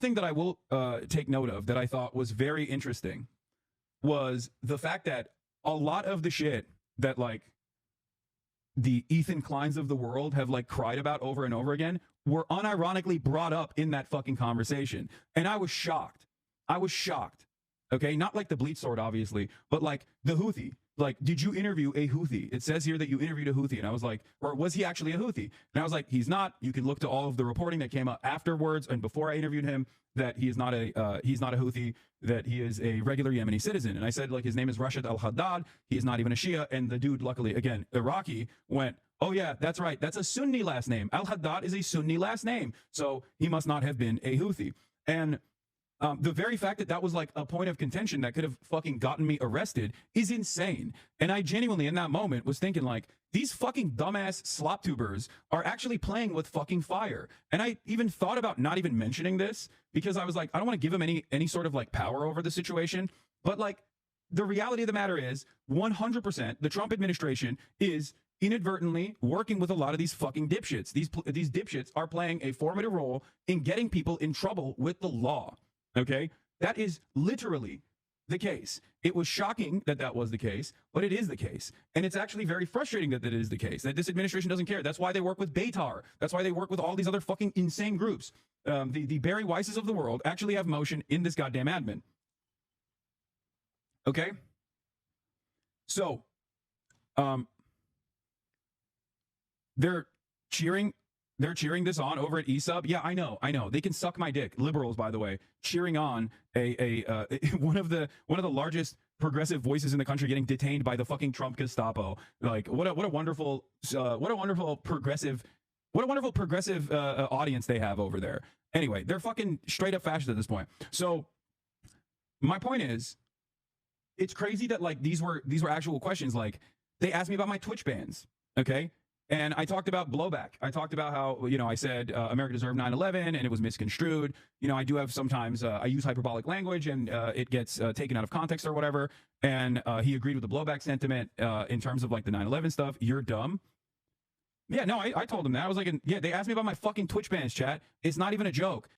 thing that I will take note of that I thought was very interesting was the fact that a lot of the shit that like the Ethan Kleins of the world have like cried about over and over again were unironically brought up in that fucking conversation. And I was shocked. Okay, not like the bleach sword, obviously, but like the Houthi. Like, did you interview a Houthi? It says here that you interviewed a Houthi. And I was like, or was he actually a Houthi? And I was like, he's not. You can look to all of the reporting that came up afterwards and before I interviewed him that he is not a Houthi, that he is a regular Yemeni citizen. And I said, like, his name is Rashid al-Haddad. He is not even a Shia. And the dude, luckily, again, Iraqi, went, oh yeah, that's right. That's a Sunni last name. Al-Haddad is a Sunni last name. So he must not have been a Houthi. And the very fact that that was like a point of contention that could have fucking gotten me arrested is insane. And I genuinely in that moment was thinking like, these fucking dumbass slop tubers are actually playing with fucking fire. And I even thought about not even mentioning this because I was like, I don't want to give them any sort of like power over the situation. But like the reality of the matter is 100% the Trump administration is inadvertently working with a lot of these fucking dipshits. These dipshits are playing a formative role in getting people in trouble with the law. Okay, that is literally the case. It was shocking that that was the case, but it is the case. And it's actually very frustrating that that is the case, that this administration doesn't care. That's why they work with Beitar. That's why they work with all these other fucking insane groups. The Barry Weisses of the world actually have motion in this goddamn admin. Okay? So, they're cheering this on over at ESUB. Yeah, I know. They can suck my dick. Liberals, by the way, cheering on one of the largest progressive voices in the country getting detained by the fucking Trump Gestapo. Like, what a wonderful progressive audience they have over there. Anyway, they're fucking straight up fascist at this point. So my point is, it's crazy that like these were actual questions. Like they asked me about my Twitch bans. Okay. And I talked about blowback. I talked about how, I said America deserved 9/11 and it was misconstrued. I do have sometimes, I use hyperbolic language and it gets taken out of context or whatever. And he agreed with the blowback sentiment in terms of like the 9/11 stuff. You're dumb. Yeah, no, I told him that. I was like, yeah, they asked me about my fucking Twitch bans, chat. It's not even a joke.